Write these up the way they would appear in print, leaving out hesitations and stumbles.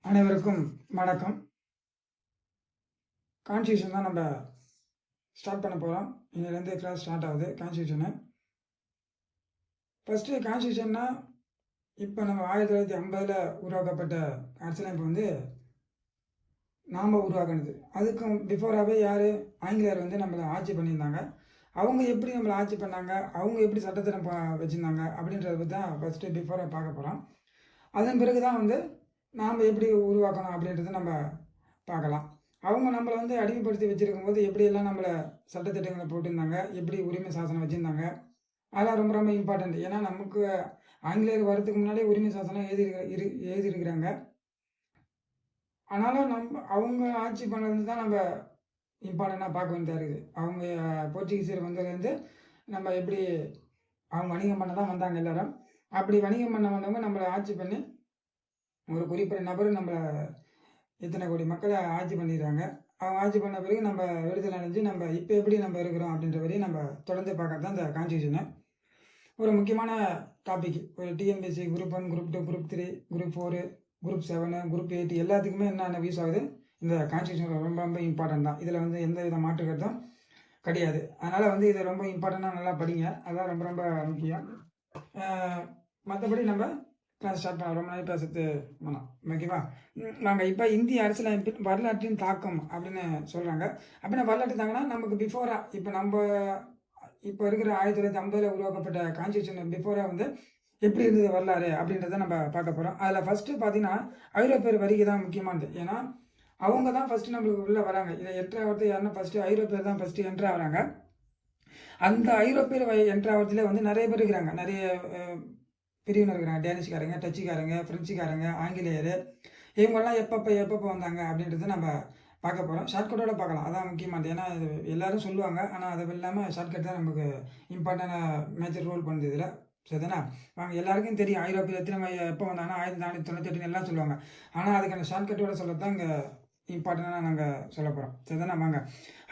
அனைவருக்கும் வணக்கம். கான்ஸ்டியூஷன் தான் நம்ம ஸ்டார்ட் பண்ண போகிறோம். இன்னிலேருந்து கிளாஸ் ஸ்டார்ட் ஆகுது கான்ஸ்டியூஷனு. ஃபஸ்ட்டு கான்ஸ்டியூஷன்னா இப்போ நம்ம 1950 உருவாக்கப்பட்ட அரசியலமைப்பு வந்து நாம் உருவாக்குனது. அதுக்கும் பிஃபோராகவே யார் ஆங்கிலேயர் வந்து நம்மளை ஆட்சி பண்ணியிருந்தாங்க. அவங்க எப்படி நம்மளை ஆட்சி பண்ணாங்க, அவங்க எப்படி சட்டத்திட்டம் வச்சுருந்தாங்க அப்படின்றத பற்றி தான் ஃபஸ்ட்டு பிஃபோராக பார்க்க போகிறோம். அதன் பிறகு தான் வந்து நாம் எப்படி உருவாக்கணும் அப்படின்றத நம்ம பார்க்கலாம். அவங்க நம்மளை வந்து அடிமைப்படுத்தி வச்சுருக்கும் போது எப்படியெல்லாம் நம்மளை சட்டத்திட்டங்களை போட்டிருந்தாங்க, எப்படி உரிமை சாசனம் வச்சுருந்தாங்க, அதெல்லாம் ரொம்ப ரொம்ப இம்பார்ட்டண்ட். ஏன்னா நமக்கு ஆங்கிலேயர் வரதுக்கு முன்னாடியே உரிமை சாசனம் எழுதியிருக்கிறாங்க. ஆனாலும் அவங்க ஆட்சி பண்ணது தான் நம்ம இம்பார்ட்டண்ட்டாக பார்க்க வேண்டியதாக இருக்குது. அவங்க போர்ச்சுகீசியர் வந்ததுலேருந்து நம்ம எப்படி அவங்க வணிகம் பண்ண தான் வந்தாங்க எல்லோரும். அப்படி வணிகம் பண்ண வந்தவங்க நம்மளை ஆட்சி பண்ணி ஒரு குறிப்பிட்ட நபர் நம்மளை இத்தனை கோடி மக்களை ஆட்சி பண்ணிடுறாங்க. அவங்க ஆட்சி பண்ண பிறகு நம்ம விடுதலை அடைஞ்சு நம்ம இப்போ எப்படி நம்ம இருக்கிறோம் அப்படின்ற வரையும் நம்ம தொடர்ந்து பார்க்கறது தான் இந்த கான்ஸ்டியூஷனு. ஒரு முக்கியமான டாபிக். ஒரு TNPSC group 1, group 2, group 3, group 4, group 7, group 8 எல்லாத்துக்குமே என்னென்ன யூஸ் ஆகுது, இந்த கான்ஸ்டியூஷன் ரொம்ப ரொம்ப இம்பார்ட்டன்ட் தான். இதில் வந்து எந்த வித மாற்று கருத்தும் கிடையாது. அதனால் வந்து இதை ரொம்ப இம்பார்ட்டண்ட்டாக நல்லா படிங்க. அதுதான் ரொம்ப ரொம்ப முக்கியம். மற்றபடி நம்ம கிளாஸ் ஸ்டார்ட் பண்ண ரொம்ப நாள் பேசுறது வேணாம், ஓகேவா? நாங்கள் இப்போ இந்திய அரசியலமைப்பின் வரலாற்றின் தாக்கம் அப்படின்னு சொல்கிறாங்க. அப்படின்னா வரலாற்று தாங்கன்னா நமக்கு பிஃபோராக இப்போ இருக்கிற 1950 உருவாக்கப்பட்ட கான்ஸ்டியூஷன் பிஃபோராக வந்து எப்படி இருந்தது வரலாறு அப்படின்றத நம்ம பார்க்க போகிறோம். அதில் ஃபஸ்ட்டு பார்த்தீங்கன்னா ஐரோப்பியர் வருகை தான் முக்கியமானது. ஏன்னா அவங்க தான் ஃபஸ்ட்டு நம்மளுக்கு உள்ளே வராங்க. இதை என்ட்ரு ஆகிறது யாருன்னா ஃபஸ்ட்டு ஐரோப்பியர் தான் ஃபஸ்ட்டு என்ட்ரு ஆகிறாங்க. அந்த ஐரோப்பியர் என்ட்ரு ஆகிறதுல வந்து நிறைய பேர் இருக்கிறாங்க. நிறைய பிரிவினர் இருக்கிறாங்க. டேனிஷ்காரங்க, டச்சுக்காரங்க, ஃப்ரெஞ்சுக்காரங்க, ஆங்கிலேயர், இவங்கெல்லாம் எப்பப்போ வந்தாங்க அப்படின்றத நம்ம பார்க்க போகிறோம். ஷார்ட்கட்டோட பார்க்கலாம், அதான் முக்கியமானது. ஏன்னா இது எல்லோரும் சொல்லுவாங்க, ஆனால் அது இல்லாமல் ஷார்ட்கட் தான் நமக்கு இம்பார்ட்டண்டான மேஜர் ரோல் பண்ணுது இதில். சரிதானே? வாங்க, எல்லாருக்கும் தெரியும் ஐரோப்பிய எத்தனை எப்போ வந்தாங்கன்னா 1498 எல்லாம் சொல்லுவாங்க. ஆனால் அதுக்கான ஷார்ட்கட்டோட சொல்ல தான் இங்கே இம்பார்ட்டண்டாக நாங்கள் சொல்ல போகிறோம். சரிதானே? வாங்க,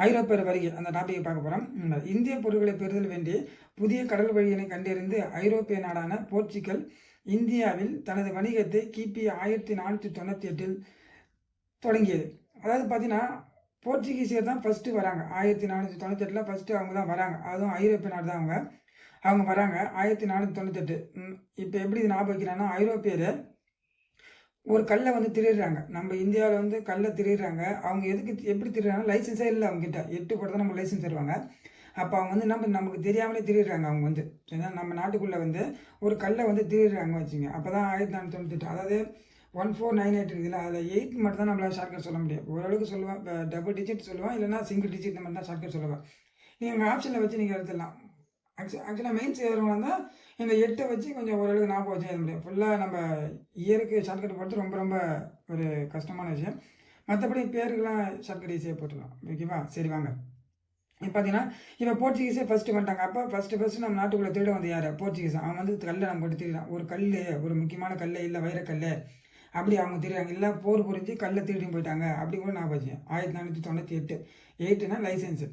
ஐரோப்பியர் வருகை அந்த டாப்பிக்கை பார்க்க போகிறோம். இந்திய பொருட்களை பெறுதல் வேண்டி புதிய கடல் வழியினை கண்டறிந்து ஐரோப்பிய நாடான போர்ச்சுகல் இந்தியாவில் தனது வணிகத்தை கிபி 1498 தொடங்கியது. அதாவது பார்த்தீங்கன்னா போர்ச்சுகீசியர் தான் ஃபஸ்ட்டு வராங்க. 1498 ஃபஸ்ட்டு அவங்க தான் வராங்க. அதுவும் ஐரோப்பிய நாடு தான் அவங்க வராங்க 1498. இப்போ எப்படி இது ஞாபகம் வைக்கிறாங்கன்னா, ஐரோப்பியர் ஒரு கல்லை வந்து திருடுறாங்க. நம்ம இந்தியாவில் வந்து கல்லை திருடுறாங்க. அவங்க எப்படி திருடுறாங்கன்னா, லைசன்ஸே இல்லை அவங்ககிட்ட. 8 போட தான் நம்ம லைசன்ஸ் தருவாங்க. அப்போ அவங்க வந்து நமக்கு தெரியாமலே திருடுறாங்க. அவங்க வந்து ஏன்னா நம்ம நாட்டுக்குள்ளே வந்து ஒரு கல்லை வந்து திருடுறாங்க வச்சுங்க. அப்போ தான் 1498, அதாவது 1498 இருக்குதுல்ல, அதில் 8 மட்டும் தான் நம்மளால் ஷார்ட்கட் சொல்ல முடியும். ஓரளவுக்கு சொல்லுவேன், டபுள் டிஜிட் சொல்லுவேன், இல்லைனா சிங்கிள் டிஜிட் நம்ம தான் ஷார்ட்கட் சொல்லுவேன். நீங்கள் ஆப்ஷனில் வச்சு நீங்கள் எடுத்துடலாம். ஆக்சுவலாக மெயின்ஸ் எழுதுறவங்க தான் இந்த 8 வச்சு கொஞ்சம் ஓரளவுக்கு ஞாபகம் வச்சு எழுத முடியும். ஃபுல்லாக நம்ம இயருக்கு ஷார்ட்கட் போட்டு ரொம்ப ரொம்ப ஒரு கஷ்டமான விஷயம். மற்றபடி பேருக்கெல்லாம் ஷார்ட்கட் ஈஸியாக போட்டுடலாம், ஓகேவா? சரி வாங்க. இப்போ பார்த்தீங்கன்னா இப்போ போர்ச்சுகீஸே ஃபஸ்ட்டு வந்துட்டாங்க. அப்போ ஃபஸ்ட்டு நம்ம நாட்டுக்குள்ளே திருட வந்து யார்? போர்ச்சுகீஸ். அவங்க வந்து கல்லை நம்ம போட்டு திருடான். ஒரு கல், ஒரு முக்கியமான கல், இல்லை வைரக்கல், அப்படி அவங்க திருடாங்க. இல்லை போர் புரிஞ்சு கல்லை திருடி போயிட்டாங்க அப்படி கூட ஞாபகம் வச்சு. 1498 8னா லைசன்ஸு.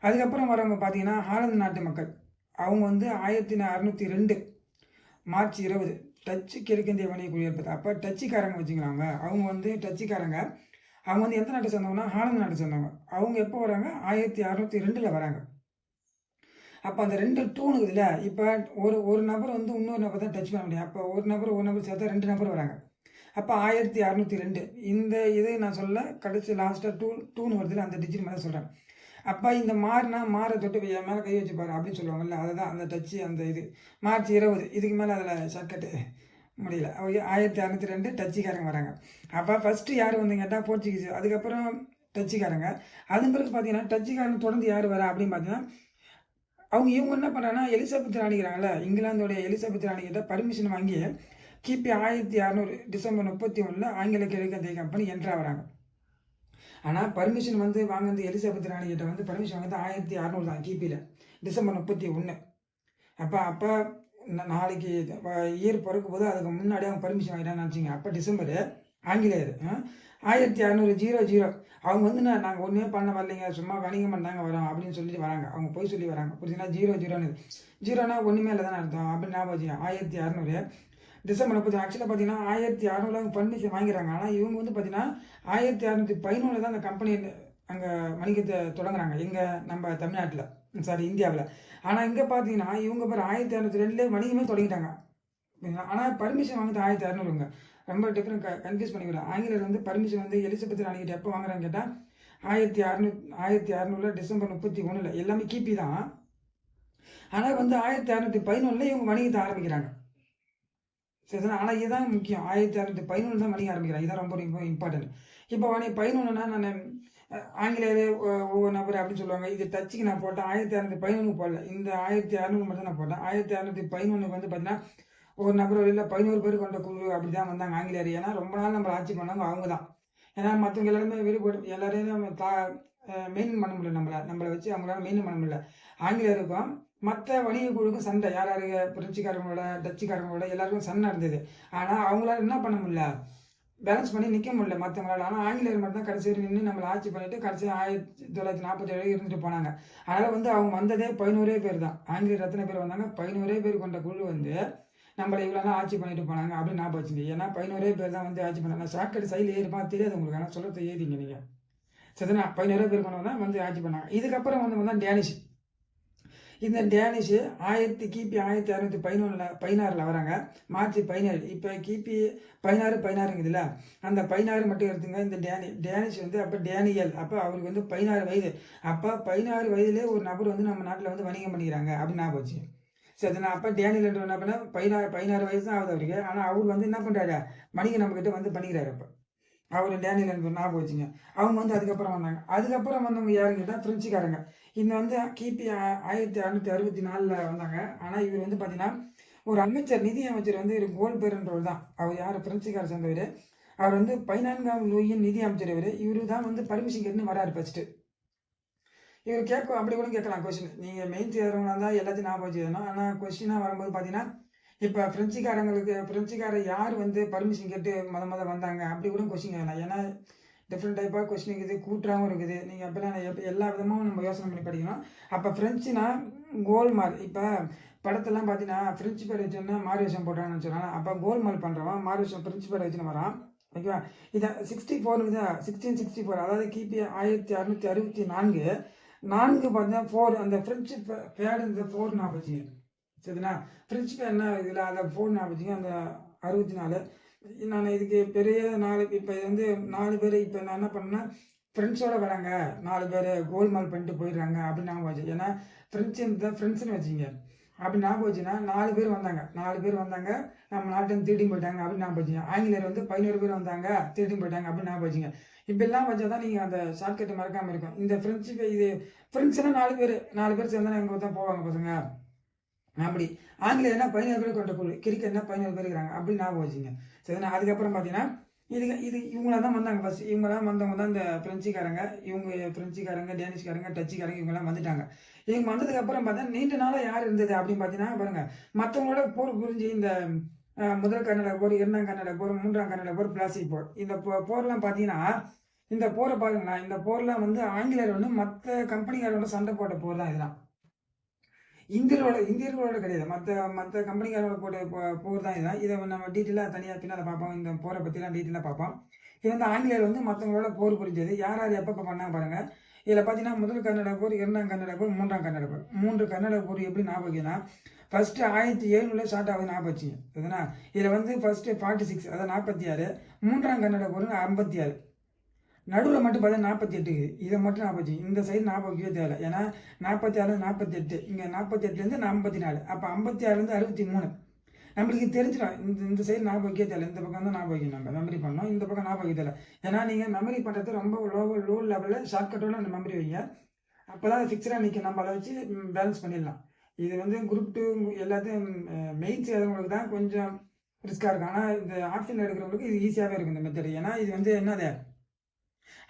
அதுக்கப்புறம் வரவங்க பார்த்தீங்கன்னா ஹாலந்து நாட்டு மக்கள். அவங்க வந்து 1602 மார்ச் 20 டச்சு கிழக்கிந்திய வணிக குடியேற்பது. அப்போ டச்சுக்காரங்க வச்சுக்கிறாங்க. அவங்க வந்து டச்சுக்காரங்க. அவங்க வந்து எந்த நாட்டை சேர்ந்தவங்கன்னா ஹாலந்து நாட்டை சேர்ந்தவங்க. அவங்க எப்போ வராங்க? 1602 வராங்க. அப்போ அந்த 2 டூனுக்கு இல்லை. இப்போ ஒரு நபர் வந்து இன்னொரு நபர் தான் டச் பண்ண முடியும். அப்போ ஒரு நபர் சேர்த்தா 2 நபர் வராங்க. அப்போ 1602 இந்த இது நான் சொல்ல கடைசி லாஸ்ட்டாக டூன்னு வருதுல, அந்த டிஜிட் மேலே சொல்கிறேன். அப்போ இந்த மாரை தொட்டு என் மேலே கை வச்சு பாரு அப்படின்னு சொல்லுவாங்கல்ல, அதுதான் அந்த டச்சு. அந்த இது மார்ச் 20 இதுக்கு மேலே அதில் ஷார்ட்கட்டு முடியல. 1602 டச்சுக்காரங்க வராங்க. அப்போ ஃபஸ்ட்டு யார் வந்து கேட்டால் போர்ச்சுகீஸ், அதுக்கப்புறம் டச்சுக்காரங்க. அதன் பிறகு பார்த்தீங்கன்னா டச்சுக்காரங்க தொடர்ந்து யார் வரா அப்படின்னு பார்த்தீங்கன்னா, இவங்க என்ன பண்ணுறாங்கன்னா, எலிசபெத் ராணிக்கிறாங்கல்ல, இங்கிலாந்தோடைய எலிசபெத் ராணிக்கிட்ட பர்மிஷன் வாங்கி கிபி 1600 டிசம்பர் 31 ஆங்கில கிழக்கிந்திய கம்பெனி என்ட்ராகிறாங்க. ஆனால் பர்மிஷன் வந்து வாங்கினது எலிசபெத் ராணிகிட்ட வந்து பர்மிஷன் வாங்கினது 1600 தான், கிபியில் டிசம்பர் 31. அப்போ நாளைக்கு இயர் பிறக்கும் போது அதுக்கு முன்னாடி அவங்க பர்மிஷன் வாங்கிட்டான்னு நினச்சிங்க. அப்போ டிசம்பர் ஆங்கிலேயர் 1600 அவங்க வந்து நாங்கள் ஒன்றுமே பண்ண வரலைங்க, சும்மா வணிகம் பண்ணாங்க வரோம் அப்படின்னு சொல்லிட்டு வராங்க. அவங்க போய் சொல்லி வராங்க, புரிஞ்சுன்னா 00ன்னு 0னா ஒன்றுமே இல்லை தானே அர்த்தம் அப்படின்னு ஞாபகம் வச்சுங்க. 1600 டிசம்பர் 30 ஆக்சுவலாக பார்த்தீங்கன்னா 1600 பர்மிஷன் வாங்கிறாங்க. ஆனால் இவங்க வந்து பார்த்தீங்கன்னா 1611 தான் அந்த கம்பெனி அங்கே வணிகத்தை தொடங்குறாங்க. எங்கே நம்ம தமிழ்நாட்டில், சாரி இந்தியாவில். ஆனால் இங்கே பார்த்தீங்கன்னா இவங்க பேர் 1602 வணிகமே தொடங்கிட்டாங்க. ஆனால் பர்மிஷன் வாங்குறது 1600ங்க. ரொம்ப டிஃப்ரெண்ட் கன்ஃபியூஸ் பண்ணிக்கிறேன். ஆங்கிலர் வந்து பர்மிஷன் வந்து எலிசபெத் ராணிகிட்ட எப்போ வாங்குறான்னு கேட்டால் 1600 டிசம்பர் 31 எல்லாமே கிபி தான். ஆனால் வந்து 1611 இவங்க வணிகத்தை ஆரம்பிக்கிறாங்க. சரி, ஆனால் இதுதான் முக்கியம். 1611 தான் வணிகம் ஆரம்பிக்கிறாங்க. இதுதான் ரொம்ப ரொம்ப இம்பார்ட்டன்ட். இப்போ 11னா நான் ஆங்கிலேயர் ஒவ்வொரு நபர் அப்படின்னு சொல்லுவாங்க. இது டச்சுக்கு நான் போட்டேன். 1611 போடல. இந்த 1600 மட்டும் நான் போட்டேன். 1611 வந்து பார்த்தீங்கன்னா ஒரு நபர் வழியில் 11 பேர் கொண்ட குழு அப்படி தான் வந்தாங்க ஆங்கிலேயர். ஏன்னா ரொம்ப நாள் நம்ம ஆட்சி பண்ணவங்க அவங்க தான். ஏன்னா மற்றவங்க எல்லாருமே வெளிப்படும், எல்லாரையும் நம்ம மெயின்டைன் பண்ண முடியல. நம்மளை வச்சு அவங்களால மெயின்டைன் பண்ண முடியல. ஆங்கிலேயருக்கும் மற்ற வணிக குழுக்கும் சண்டை, யார் யாருக்கு பிரெஞ்சுக்காரங்களோட டச்சுக்காரங்களோட எல்லாருக்கும் சண்டை இருந்தது. ஆனால் அவங்களால என்ன பண்ண முடியல, பேலன்ஸ் பண்ணி நிற்க முடியல மற்றவங்களால. ஆனால் ஆங்கிலேயர் மட்டும் தான் கடைசி வரை நின்று நம்மளை ஆட்சி பண்ணிட்டு கடைசி 1947 இருந்துட்டு போனாங்க. அதனால் வந்து அவங்க வந்ததே 11 பேர் தான். ஆங்கிலேயர் எத்தனை பேர் வந்தாங்க, 11 பேர் கொண்ட குழு வந்து நம்மளை இவ்வளோ ஆட்சி பண்ணிட்டு போனாங்க அப்படின்னு ஞாபகம் வச்சுங்க. ஏன்னா 11 பேர் தான் வந்து ஆட்சி பண்ணாங்க. ஷார்ட்கட் சைடில் ஏறிப்பா தெரியாது உங்களுக்கு, ஆனால் சொல்லத்தை ஏறிங்க நீங்கள். சரிண்ணா, 11 பேர் கொண்டு தான் வந்து ஆட்சி பண்ணாங்க. இதுக்கப்புறம் வந்து தான் டேனிஷ். இந்த டேனிஷ் கிபி 1616 வராங்க. மார்ச் 17. இப்போ கிபி 16 அந்த 16 மட்டும் எடுத்துங்க. இந்த டேனிஷ் வந்து அப்போ டேனியல், அப்போ அவருக்கு வந்து 16 வயது. அப்போ 16 வயதுலேயே ஒரு நபர் வந்து நம்ம நாட்டில் வந்து வணிகம் பண்ணிக்கிறாங்க அப்படின்னு ஞாபகம் வச்சு. சரிண்ணா, அப்போ டேனியல் என்ன பண்ண 16 வயசு தான் ஆகுது அவருக்கு. ஆனால் அவர் வந்து என்ன பண்ணுறாரு, வணிகம் நம்மக்கிட்ட வந்து பண்ணிக்கிறாரு. அப்போ அவர் டேனியல் என்பது ஞாபகம் வச்சுங்க. அவங்க வந்து அதுக்கப்புறம் வந்தாங்க. அதுக்கப்புறம் வந்தவங்க யாருன்னு கேட்டால் பிரெஞ்சுக்காரங்க. இந்த வந்து கிபி 1664 வந்தாங்க. ஆனால் இவர் வந்து பார்த்தீங்கன்னா ஒரு அமைச்சர், நிதி அமைச்சர் வந்து ஒரு கோல்பெர்ன்றவர் தான். அவர் யார், பிரெஞ்சுக்கார சேர்ந்தவர். அவர் வந்து 14ஆம் லூயின் நிதி அமைச்சர். இவர் தான் வந்து பர்மிஷன் கேட்டுன்னு வராரு ஃபர்ஸ்ட்டு. இவர் கேட்கும், அப்படி கூட கேட்கலாம் கொஸ்டின். நீங்கள் மெயின் செய்கிறவங்களா இருந்தால் எல்லாத்தையும் ஞாபகம் வச்சுக்கணும். ஆனால் கொஸ்டினாக வரும்போது பார்த்தீங்கன்னா இப்போ ஃப்ரெஞ்சுக்காரர் யார் வந்து பர்மிஷன் கேட்டு முத வந்தாங்க அப்படி கூட கொஸ்டின் கேட்கலாம். ஏன்னா டிஃப்ரெண்ட் டைப்பாக கொஸ்டின் இருக்குது, கூட்டுறாவும் இருக்குது. நீங்கள் அப்போலாம் எல்லா விதமும் நம்ம யோசனை பண்ணி படிக்கணும். அப்போ ஃப்ரெஞ்சுனா கோல்மால். இப்போ படத்தெல்லாம் பார்த்தீங்கன்னா ஃப்ரெஞ்சு பேர் வச்சோன்னா மாறு விஷயம் போட்டான்னு வச்சுக்கலாம். அப்போ கோல்மால் பண்ணுறவன் மாறு விஷயம் ஃப்ரெஞ்சு பேர் வச்சுன்னு வரான். ஓகேவா? இதை 64 தான், 1664, அதாவது கிபி 1664 பார்த்தீங்கன்னா 4 அந்த ஃப்ரெஞ்சு பேடு இந்த 4 நான் வச்சுங்க. சரிண்ணா, ஃப்ரிட்ஜ் என்ன இதில் அதை 4 நான் வச்சுங்க. அந்த 64 நான் இதுக்கு பெரிய 4 இப்போ வந்து 4 பேர். இப்போ நான் என்ன பண்ணேன்னா ஃப்ரெண்ட்ஸோடு வராங்க 4 பேர் கோல்மால் பண்ணிட்டு போயிடுறாங்க அப்படின்னு ஞாபகம் வச்சு. ஏன்னா ஃப்ரெண்ட்ஸுன்னு வச்சுங்க. அப்படி ஞாபகம் வச்சுன்னா 4 பேர் வந்தாங்க நம்ம நாட்டில் திருடி போயிட்டாங்க அப்படின்னு ஞாபகம் வச்சுங்க. ஆங்கிலேயர் வந்து 11 பேர் வந்தாங்க திருடி போயிட்டாங்க அப்படின்னு ஞாபகம் வச்சுங்க. இப்படிலாம் வச்சா தான் நீங்கள் அந்த ஷார்ட்கட்டை மறக்காமல் இருக்கும். இந்த இது ஃப்ரெண்ட்ஸ்னா 4 பேர் சேர்ந்தா எங்கே தான் போவாங்க பசங்க. அப்படி ஆங்கிலேயர்னா 17 பேர் கொண்ட குழு, கிரிக்கெட்னா 17 பேர் இருக்கிறாங்க அப்படின்னு ஞாபகம் வச்சுங்க. சரிண்ணா, அதுக்கப்புறம் பார்த்தீங்கன்னா இவங்களாம் தான் வந்தாங்க. ஃபர்ஸ்ட் இவங்களாம் வந்தவங்க தான் இந்த பிரெஞ்சுக்காரங்க. பிரெஞ்சுக்காரங்க, டேனிஷ்காரங்க, டச்சுக்காரங்க இவங்கெல்லாம் வந்துட்டாங்க. இவங்க வந்ததுக்கப்புறம் பார்த்தா நீண்ட நாளாக யார் இருந்தது அப்படின்னு பார்த்தீங்கன்னா பாருங்க, மற்றவங்களோட போர் புரிஞ்சு இந்த முதல் கர்நாடக போர், 2ஆம் கர்நாடக போர், 3ஆம் கர்நாடக போர், பிளாஸ்டிக் போர், இந்த போர்லாம் பார்த்தீங்கன்னா இந்த போரை பாருங்களா, இந்த போர்லாம் வந்து ஆங்கிலேயர் வந்து மற்ற கம்பெனிக்காரோட சண்டை போட்ட போர் தான் இதெல்லாம். இந்தியர்களோட கிடையாது, மற்ற கம்பெனிக்காரோட போட்ட போர் தான் இதுதான். இதை நம்ம டீட்டெயிலாக தனியாக பின்னால் பார்ப்போம். இந்த போரை பற்றிலாம் டீட்டெயிலாக பார்ப்போம். இது வந்து ஆங்கிலேயர் வந்து மற்றவங்களோட போர் புரிஞ்சது. யார் யார் எப்போ பண்ணாங்க பாருங்கள். இதில் பார்த்தீங்கன்னா முதல் கர்நாடக போர், 2ஆம் கர்நாடக போர், 3ஆம் கர்நாடக போர். 3 கர்நாடக போர் எப்படி ஞாபகம் வைக்கணும்னா ஃபர்ஸ்ட் 1700 ஸ்டார்ட் ஆகுது ஞாபகம் வச்சுங்க. சரிங்களா, இதில் வந்து ஃபர்ஸ்ட் 46, அதாவது 46. 3ஆம் கர்நாடக போர் 56. நடுவில் மட்டும் பார்த்தா 48. இதை மட்டும் ஞாபகம் வச்சு. இந்த சைடு ஞாபகம் வைக்கவே தேவை. ஏன்னா 46 48, இங்கே 48லேருந்து 54. அப்போ 56லேருந்து 63 நம்மளுக்கு தெரிஞ்சிடும். இந்த சைடு ஞாபகம் வைக்க தேவை. இந்த பக்கம் தான் ஞாபகம் வைக்கணும். நம்ம மெமரி பண்ணோம், இந்த பக்கம் ஞாபகம் வைக்க தேவை. ஏன்னா நீங்கள் மெமரி பண்ணுறது ரொம்ப லோ லெவலில் ஷார்ட்கட்டோட அந்த மெமரி வைங்க. அப்போ தான் ஃபிக்ஸடாக நிற்கும். நம்ம அதை வச்சு பேலன்ஸ் பண்ணிடலாம். இது வந்து குரூப் 2 எல்லாத்தையும் மெயின் செய்கிறவங்களுக்கு தான் கொஞ்சம் ரிஸ்க்காக இருக்கும். ஆனால் இந்த ஆப்ஷன் எடுக்கிறவங்களுக்கு இது ஈஸியாகவே இருக்கும் இந்த மெத்தட். ஏன்னா இது வந்து என்னது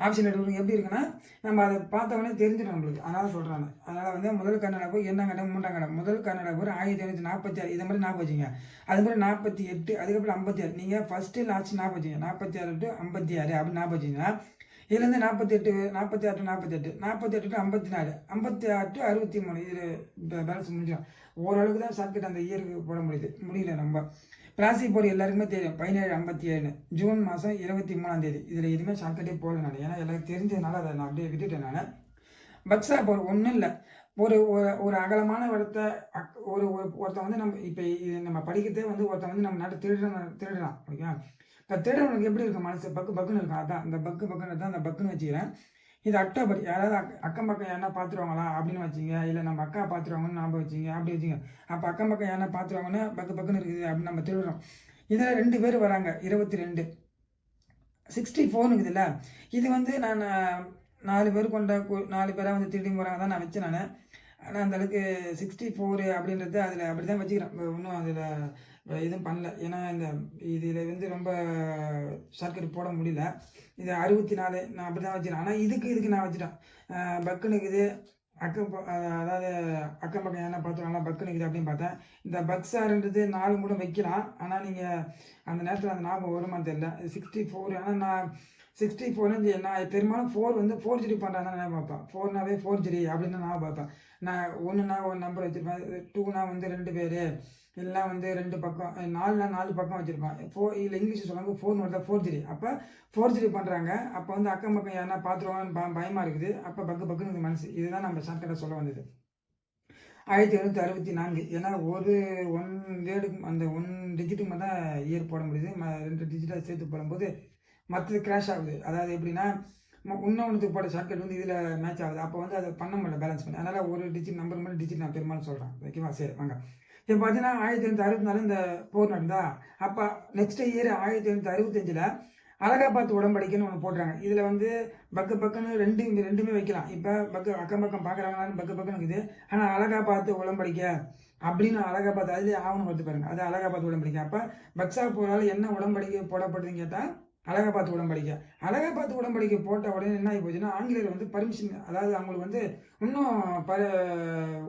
ஆப்ஷன் எடுக்கிறவங்க எப்படி இருக்குன்னா நம்ம அதை பார்த்தவொடனே தெரிஞ்சிடும் நம்மளுக்கு. அதனால் சொல்கிறாங்க. அதனால் வந்து முதல் கர்நாடக போர், 2ஆம் கர்நாடக, 3ஆம் கர்நாடக. முதல் கர்நாடக போர் 1746, இதை மாதிரி ஞாபகம் வச்சுங்க. அது மாதிரி 48, அதுக்கப்புறம் 56. நீங்கள் ஃபஸ்ட்டு லாஸ்ட் ஞாபகம் வச்சுங்க. 46 to 56 அப்படின்னு ஞாபகம் வச்சிங்கன்னா இதுலேருந்து 48, 46, 48, 48 டு 54, 56 டு 63 இதில் பேலன்ஸ் முடிஞ்சிடும். ஓரளவுக்கு தான் ஷார்ட்கட் அந்த இயருக்கு போட முடியல நம்ம. பிளாஸ்டிக் போர்டு எல்லாருக்குமே தெரியும் 1757 ஜூன் மாதம் 23ஆம் தேதி. இதில் எதுவுமே ஷார்ட்கட்டே போடல நான், ஏன்னா எல்லாருக்கும் தெரிஞ்சதுனால அதை நான் அப்படியே விட்டுட்டேன் நான். பக்ஸா போர்டு ஒன்றும் இல்லை, ஒரு ஒரு அகலமான இடத்த ஒருத்தன் வந்து நம்ம இப்போ நம்ம படிக்கிறதே வந்து ஒருத்தன் வந்து நம்ம நாட்டை திருடுறான் ஓகே. இப்போ திருடனுக்கு எப்படி இருக்கும் மனசு, பக்குன்னு இருக்கும். அதான் அந்த பக்குன்னு தான் அந்த பக்குன்னு வச்சுக்கிறேன். இது அக்டோபர், யாராவது அக்கம் பக்கம் யாரா பார்த்துருவாங்களா அப்படின்னு வச்சிங்க, இல்லை நம்ம அக்கா பார்த்துருவாங்கன்னு ஞாபகம் வச்சிங்க, அப்படி வச்சிங்க. அப்போ அக்கம் பக்கம் யாரா பார்த்துருவாங்கன்னு பக்குன்னு இருக்குது அப்படின்னு நம்ம திருடுறோம். இதில் 2 பேர் வராங்க, 22. 64 இருக்குதுல்ல, இது வந்து நான் 4 பேர் கொண்ட 4 பேராக வந்து திருடி போகிறாங்க தான் நான் வச்சேன் நான். ஆனால் அந்த அளவுக்கு 64 அப்படின்றது அதில் அப்படி தான் வச்சுக்கிறேன். இன்னும் அதில் எதுவும் பண்ணல, ஏன்னா இதில் வந்து ரொம்ப ஷார்ட்கட் போட முடியல. இது 64 நான் அப்படி தான் வச்சுக்கிறேன். ஆனால் இதுக்கு நான் வச்சுட்டேன் பக்குனுக்கு இது அதாவது அக்கம் பக்கம் என்ன பார்த்துருவாங்களா பக்குனுக்குது அப்படின்னு பார்த்தேன். இந்த பக்ஸார்ன்றது 4 கூட வைக்கலாம், ஆனால் நீங்கள் அந்த நேரத்தில் அந்த ஞாபகம் வருமானு தெரியல. 64, ஆனால் நான் 64 நான் பெரும்பாலும் 4 வந்து ஃபோர்ஜரி பண்ணுறாங்க நான் பார்ப்பேன். 4னாவே ஃபோர்ஜரி அப்படின்னு நான் பார்ப்பேன். நான் 1னா ஒரு நம்பர் வச்சுருப்பேன், 2னா வந்து 2 பேர், எல்லாம் வந்து 2 பக்கம், 4னா 4 பக்கம் வச்சுருப்பேன். இல்லை இங்கிலீஷ் சொல்லுவாங்க 4 வருதா ஃபோர்ஜரி. அப்போ ஃபோர்ஜரி பண்ணுறாங்க. அப்போ வந்து அக்கம் பக்கம் யாரா பார்த்துருவாங்கன்னு பயமாக இருக்குது. அப்போ பக்குன்னு மனசு. இதுதான் நம்ம ஷார்ட்கட்டாக சொல்ல வந்தது. 1764, ஏன்னா ஒன் வேர்டுக்கு அந்த 1 டிஜிட்டுக்கு தான் இயர் போட முடியுது. 2 டிஜிட்டாக சேர்த்து போடும்போது மற்றது கிராஷ் ஆகுது. அதாவது எப்படின்னா இன்னொன்றுக்கு போட ஷார்ட்கட் வந்து இதில் மேட்ச் ஆகுது. அப்போ வந்து அதை பண்ண முடியல பேலன்ஸ் பண்ணி. அதனால் ஒரு டிஜிட் நம்பர் மட்டும் டிஜிட் நான் பெரும்பாலும் சொல்கிறேன் ஓகேவா. சரி வாங்க. இப்போ பார்த்தீங்கன்னா 1864 இந்த போர் நடந்தா. அப்போ நெக்ஸ்ட் இயர் 1865 அலகாபாத் உடன்படிக்கைன்னு ஒன்று போடுறாங்க. இதில் வந்து பக்குன்னு ரெண்டுமே வைக்கலாம். இப்போ அக்கம் பக்கம் பார்க்குறாங்களான்னு பக்குன்னு இருக்குது. ஆனால் அலகாபாத் உடன்படிக்கை அப்படின்னு அலகாபாத் அதுலேயே ஆவணம் வருது பாருங்க, அது அலகாபாத் உடன்படிக்கை. அப்போ பக்ஸா போரால் என்ன உடன்படிக்கை போடப்படுதுன்னு கேட்டால் அலகாபாத் உடன்படிக்கை. அலகாபாத் உடன்படிக்கை போட்ட உடனே என்ன ஆகி போச்சுன்னா, ஆங்கிலேயர் வந்து பர்மிஷன், அதாவது அவங்களுக்கு வந்து இன்னும்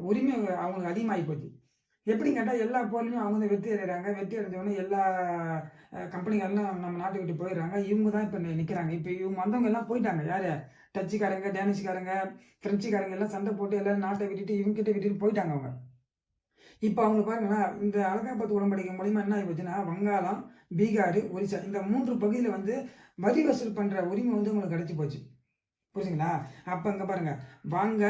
உரிமை அவங்களுக்கு அதிகமாகி போச்சு. எப்படின்னு கேட்டால் எல்லா போர்லையும் அவங்க வந்து வெற்றி அடைகிறாங்க. வெற்றி அடைஞ்சவொடனே எல்லா கம்பெனிகள்லாம் நம்ம நாட்டை விட்டு போயிடுறாங்க. இவங்க தான் இப்போ நிற்கிறாங்க. இப்போ இவங்க வந்தவங்க எல்லாம் போயிட்டாங்க. யார்? டச்சுக்காரங்க, டேனிஷ்காரங்க, பிரெஞ்சுக்காரங்க எல்லாம் சண்டை போட்டு எல்லாம் நாட்டை விட்டுட்டு இவங்ககிட்ட விட்டுட்டு போயிட்டாங்க அவங்க. இப்போ அவங்க பாருங்களேன், இந்த அலகாபாத் உடன்படிக்கை மூலிமா என்ன ஆகி போச்சுன்னா, வங்காளம், பீகார், ஒரிசா இந்த 3 பகுதியில் வந்து வரி வசூல் பண்ணுற உரிமை வந்து உங்களுக்கு கிடைச்சி போச்சு. புரிஞ்சுங்களா? அப்போ இங்கே பாருங்க, வாங்க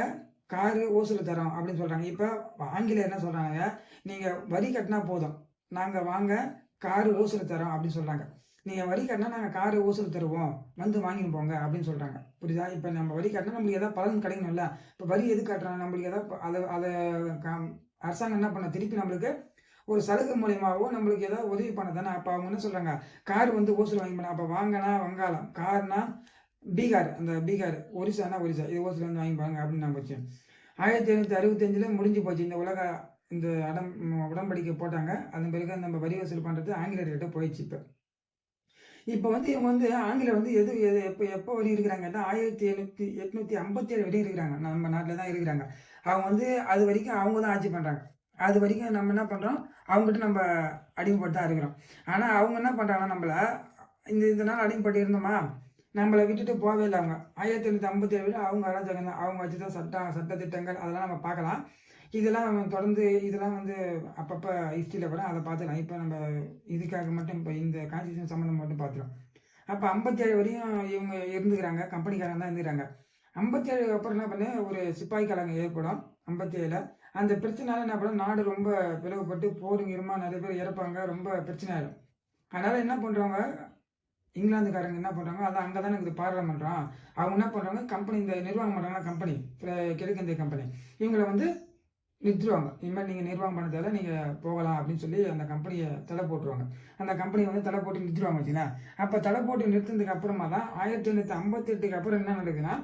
காரு ஓசூல் தரோம் அப்படின்னு சொல்கிறாங்க. இப்போ ஆங்கிலேயர் என்ன சொல்கிறாங்க, நீங்கள் வரி கட்டினா போதும், நாங்கள் வாங்க காரு ஓசூல் தரோம் அப்படின்னு சொல்கிறாங்க. நீங்கள் வரி கட்டினா நாங்கள் காரு ஓசூல் தருவோம், வந்து வாங்கின்னு போங்க அப்படின்னு சொல்கிறாங்க. புரியுதா? இப்போ நம்ம வரி கட்டினா நம்மளுக்கு எதாவது பலன் கிடைக்கணும்ல. இப்போ வரி எது கட்டுறாங்க, நம்மளுக்கு எதாவது அதை அரசாங்கம் என்ன பண்ண, திருப்பி நம்மளுக்கு ஒரு சலுகை மூலியமாகவோ நம்மளுக்கு ஏதாவது உதவி பண்ண தானே. அப்போ அவங்க என்ன சொல்கிறாங்க, கார் வந்து ஓசூல் வாங்கி பண்ண. அப்போ வாங்கினா வங்காளம், கார்னா பீகார், அந்த பீகார், ஒரிசானா ஒரிசா, இது ஓசூல் வந்து வாங்கி பாருங்க அப்படின்னு நான் போச்சு. 1765 முடிஞ்சு போச்சு இந்த உடன்படிக்கை போட்டாங்க. அதன் பிறகு நம்ம வரி வசூல் பண்ணுறது ஆங்கிலேயர்கிட்ட போயிடுச்சு. இப்போ வந்து இவங்க வந்து ஆங்கிலேயர் வந்து எப்போ வரி இருக்கிறாங்க கேட்டால் 1857 வரையும் இருக்கிறாங்க. நம்ம நாட்டில் தான் இருக்கிறாங்க. அவங்க வந்து அது வரைக்கும் அவங்க தான் ஆட்சி பண்ணுறாங்க. அது வரைக்கும் நம்ம என்ன பண்ணுறோம், அவங்ககிட்ட நம்ம அடிமைப்பட்டு தான் இருக்கிறோம். ஆனால் அவங்க என்ன பண்ணுறாங்கன்னா, நம்மளை இந்த நாள் அடிமைப்பட்டு இருந்தோமா, நம்மளை விட்டுட்டு போகவே இல்லை. அவங்க 1857 அவங்க அராஜகம் தான். அவங்க வச்சு தான் சட்ட திட்டங்கள் அதெல்லாம் நம்ம பார்க்கலாம். இதெல்லாம் தொடர்ந்து இதெல்லாம் வந்து அப்பப்போ ஹிஸ்ட்ரியில் கூட அதை பார்த்துக்கலாம். இப்போ நம்ம இதுக்காக மட்டும் இப்போ இந்த கான்ஸ்டியூஷன் சம்மந்தம் மட்டும் பார்த்துக்கலாம். அப்போ 57 வரையும் இவங்க இருந்துக்கிறாங்க, கம்பெனிக்காரங்க தான் இருந்துக்கிறாங்க. 57 அப்புறம் என்ன பண்ண, ஒரு சிப்பாய் கலகம் ஏற்படும் 57. அந்த பிரச்சனைனால என்ன பண்ணும், நாடு ரொம்ப பிளவுபட்டு போருங்கிருமா நிறைய பேர் இறப்பாங்க, ரொம்ப பிரச்சனை ஆயிடும். அதனால் என்ன பண்ணுறவங்க, இங்கிலாந்துக்காரங்க என்ன பண்ணுறாங்க, அதான் அங்கே தானே இருக்குது பாராளுமன்றம், அவங்க என்ன பண்ணுறாங்க, கம்பெனி இந்த நிர்வாகம் பண்ணுறாங்கன்னா கம்பெனி கிழக்கிந்திய கம்பெனி, இவங்களை வந்து நிறுத்துருவாங்க. இனிமேல் நீங்கள் நிர்வாகம் பண்ண தேவை, நீங்கள் போகலாம் அப்படின்னு சொல்லி அந்த கம்பெனியை தடை போட்டுருவாங்க. அந்த கம்பெனியை வந்து தடை போட்டு நிறுத்திடுவாங்க வச்சுங்களேன். அப்போ தடை போட்டு நிறுத்தினதுக்கு அப்புறமா தான் 1858 அப்புறம் என்ன நடக்குதுன்னா,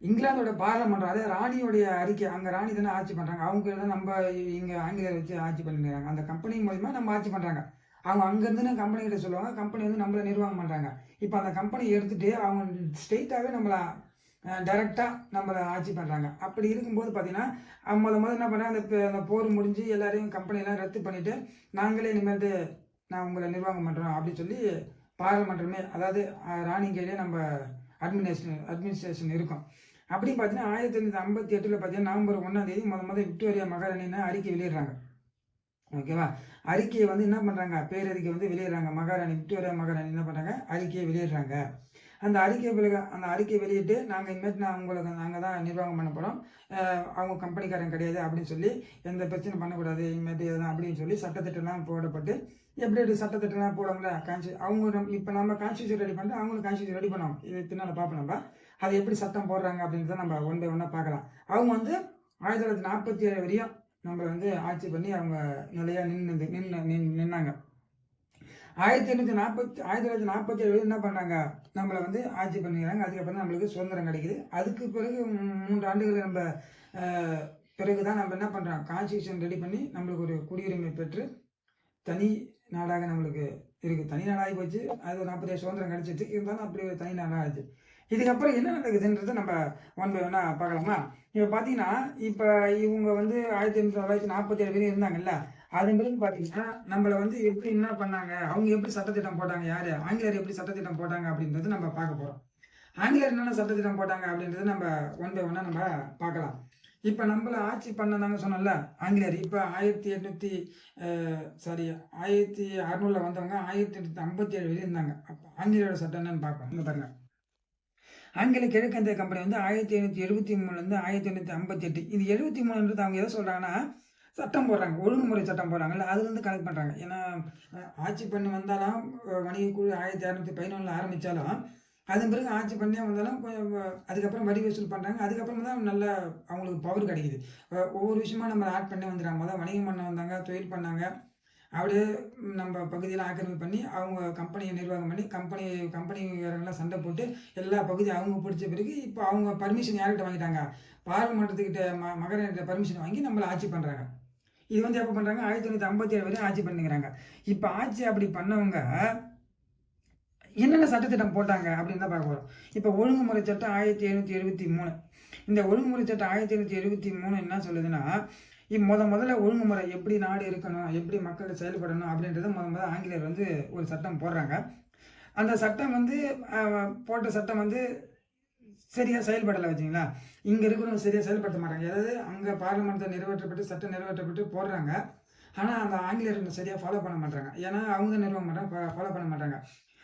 இங்கிலாந்தோட பாராளுமன்றம், அதே ராணியோடைய அறிக்கை, அங்கே ராணி தானே ஆட்சி பண்ணுறாங்க, அவங்க தான் நம்ம இங்கே ஆங்கிலேயர் வச்சு ஆட்சி பண்ணிடுறாங்க. அந்த கம்பெனி மூலிமா நம்ம ஆட்சி பண்ணுறாங்க. அவங்க அங்கேருந்து கம்பெனிகிட்ட சொல்லுவாங்க, கம்பெனி வந்து நம்மளை நிர்வாகம் பண்ணுறாங்க. இப்போ அந்த கம்பெனி எடுத்துகிட்டு அவங்க ஸ்ட்ரெயிட்டாகவே நம்மளை டைரெக்டாக நம்மளை ஆட்சி பண்ணுறாங்க. அப்படி இருக்கும்போது பார்த்தீங்கன்னா, முதல்ல என்ன பண்ணுறாங்க, அந்த போர் முடிஞ்சு எல்லாரையும் கம்பெனியெல்லாம் ரத்து பண்ணிவிட்டு, நாங்களே இனிமேட்டு நான் உங்களை நிர்வாகம் பண்ணுறோம் அப்படின்னு சொல்லி பாராளுமன்றமே, அதாவது ராணி கையிலே நம்ம அட்மினிஸ்ட்ரேஷன் இருக்கும். அப்படின்னு பார்த்தீங்கன்னா 1858 பார்த்தீங்கன்னா நவம்பர் 1ஆம் தேதி முதல் விக்டோரியா மகாராணின்னு அறிக்கை வெளியிடுறாங்க. ஓகேவா? அறிக்கையை வந்து என்ன பண்ணுறாங்க, பேரறிக்கை வந்து வெளியிடுறாங்க. விக்டோரியா மகாராணி என்ன பண்ணுறாங்க, அறிக்கையை வெளியிடுறாங்க. அந்த அறிக்கை வெளியிட்டு நாங்கள் இனிமேட்டு நாங்கள் தான் நிர்வாகம் பண்ண போகிறோம், அவங்க கம்பெனிக்காரன் கிடையாது அப்படின்னு சொல்லி எந்த பிரச்சனை பண்ணக்கூடாது இனிமேட்டு எதுனா அப்படின்னு சொல்லி சட்டத்திட்டம்லாம் போடப்பட்டு, எப்படி சட்டத்திட்டம்லாம் போடுவாங்களே அவங்க இப்போ நம்ம கான்ஸ்டியூஷன் ரெடி பண்ணிட்டு அவங்களும் கான்ஸ்டியூஷன் ரெடி பண்ணுவாங்க. இது பின்னால் பார்ப்போம். நம்ம அதை எப்படி சட்டம் போடுறாங்க அப்படின்றத நம்ம ஒன் பை ஒன்னாக பார்க்கலாம். அவங்க வந்து 1947 வரையும் நம்மளை வந்து ஆட்சி பண்ணி அவங்க நிலையாக நின்னாங்க. 1947 என்ன பண்ணாங்க, நம்மளை வந்து ஆட்சி பண்ணிக்கிறாங்க. அதுக்கப்புறம் நம்மளுக்கு சுதந்திரம் கிடைக்குது. அதுக்கு பிறகு 3 ஆண்டுகள் நம்ம பிறகுதான் நம்ம என்ன பண்ணுறோம், கான்ஸ்டியூஷன் ரெடி பண்ணி நம்மளுக்கு ஒரு குடியுரிமை பெற்று தனி நாடாக நம்மளுக்கு இருக்குது. தனி நாடாகி போச்சு. அது 47 சுதந்திரம் கிடைச்சிச்சு. இருந்தாலும் அப்படி ஒரு தனி நாடாகிடுச்சு. இதுக்கப்புறம் என்ன நடக்குதுன்றதை நம்ம ஒன் பை ஒன்னா பார்க்கலாமா? இப்போ பார்த்தீங்கன்னா இப்போ இவங்க வந்து 1947 வரையும் இருந்தாங்கல்ல. அதன் பிறகு பார்த்தீங்கன்னா நம்மளை வந்து எப்படி என்ன பண்ணாங்க, அவங்க எப்படி சட்டத்திட்டம் போட்டாங்க, யார் ஆங்கிலேயர் எப்படி சட்டத்திட்டம் போட்டாங்க அப்படின்றது நம்ம பார்க்க போகிறோம். ஆங்கிலேயர் என்னென்ன சட்டத்திட்டம் போட்டாங்க அப்படின்றது நம்ம ஒன் பை ஒன்னா நம்ம பார்க்கலாம். இப்போ நம்மள ஆட்சி பண்ணதாங்க சொன்னோம்ல ஆங்கிலேயர். இப்போ 1600 வந்தவங்க 1857 வரையும் இருந்தாங்க. அப்போ ஆங்கிலேயரோட சட்டம் என்னன்னு பார்ப்போம். இங்கே பாருங்க, ஆங்கில கிழக்கிந்திய கம்பெனி வந்து 1773 1858. இது 73ன்றது அவங்க எதை சொல்றாங்கன்னா சட்டம் போடுறாங்க, ஒழுங்குமுறை சட்டம் போடுறாங்கல்ல, அதுல இருந்து கனெக்ட் பண்றாங்க. ஏன்னா ஆட்சி பண்ணி வந்தாலும் வணிக குழு 1611 ஆரம்பிச்சாலும் அதன் பிறகு ஆட்சி பண்ணியே வந்தாலும் அதுக்கப்புறம் வரி வசூல் பண்றாங்க. அதுக்கப்புறம் தான் நல்ல அவங்களுக்கு பவர் கிடைக்குது. ஒவ்வொரு விஷயமா நம்ம ஆட் பண்ணி வந்துடுறாங்க. முதல் வணிகம் பண்ண வந்தாங்க, தொழில் பண்ணாங்க, அப்படியே நம்ம பகுதியில் ஆக்கிரமிப்பு பண்ணி அவங்க கம்பெனியை நிர்வாகம் பண்ணி கம்பெனிக்காரங்களாம் சண்டை போட்டு எல்லா பகுதியும் அவங்க பிடிச்ச பிறகு இப்போ அவங்க பர்மிஷன் யார்கிட்ட வாங்கிட்டாங்க, பார்லிமெண்ட்டுக்கிட்ட மகாராணிகிட்ட பர்மிஷன் வாங்கி நம்மளை ஆட்சி பண்ணுறாங்க. இது வந்து எப்போ பண்ணுறாங்க, 1957 வரையும் ஆட்சி பண்ணிக்கிறாங்க. இப்போ ஆட்சி அப்படி பண்ணவங்க என்னென்ன சட்டத்திட்டம் போட்டாங்க அப்படின்னு தான் பார்க்க போகிறோம். இப்போ ஒழுங்குமுறை சட்டம் 1773. இந்த ஒழுங்குமுறை சட்டம் 1773 என்ன சொல்லுதுன்னா, முதல்ல ஒழுங்குமுறை எப்படி நாடு இருக்கணும், எப்படி மக்கள் செயல்படணும் அப்படின்றத முதல்ல ஆங்கிலேயர் வந்து ஒரு சட்டம் போடுறாங்க. அந்த சட்டம் வந்து போட்ட சட்டம் வந்து சரியாக செயல்படலை வச்சிங்களா. இங்கே இருக்கிறவங்க சரியாக செயல்படுத்த மாட்டாங்க. அதாவது அங்கே பார்லிமெண்ட்டில் நிறைவேற்றப்பட்டு சட்டம் நிறைவேற்றப்பட்டு போடுறாங்க. ஆனால் அந்த ஆங்கிலேயர் சரியாக ஃபாலோ பண்ண மாட்டாங்க. ஏன்னா அவங்க தான் நிர்வாகம் பண்ணுறாங்க, ஃபாலோ பண்ண மாட்டாங்க.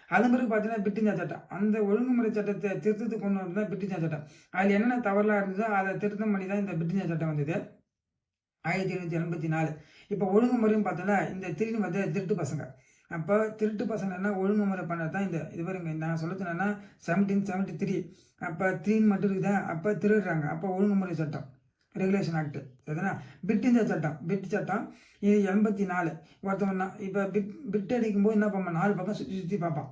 அதன் பிறகு பார்த்தீங்கன்னா பிட்டிஞ்சா சட்டம். அந்த ஒழுங்குமுறை சட்டத்தை திருத்தத்துக்கு கொண்டு வந்து தான் பிட்டிஞ்சா சட்டம். அதில் என்னென்ன தவறுலாம் இருந்ததோ அதை திருத்தம் பண்ணி தான் இந்த பிட்டிஞ்சா சட்டம் வந்தது 1784. இப்போ ஒழுங்குமுறையும் பார்த்தோன்னா இந்த திருட்டு பசங்க. அப்போ திருட்டு பசங்க என்ன ஒழுங்குமுறை பண்ணது தான் இது பாருங்க. நான் சொல்லுறதுனா 1773. அப்போ 3 மட்டும் இருக்குதா, அப்போ திருடுறாங்க. அப்போ ஒழுங்குமுறை சட்டம் ரெகுலேஷன் ஆக்ட் சரிதானா. பிட்டிஞ்சா சட்டம், சட்டம் இது 84. ஒருத்தவங்க இப்போ பிட் அடிக்கும் போது என்ன பண்ணுவான், 4 பக்கம் சுற்றி பார்ப்பான்.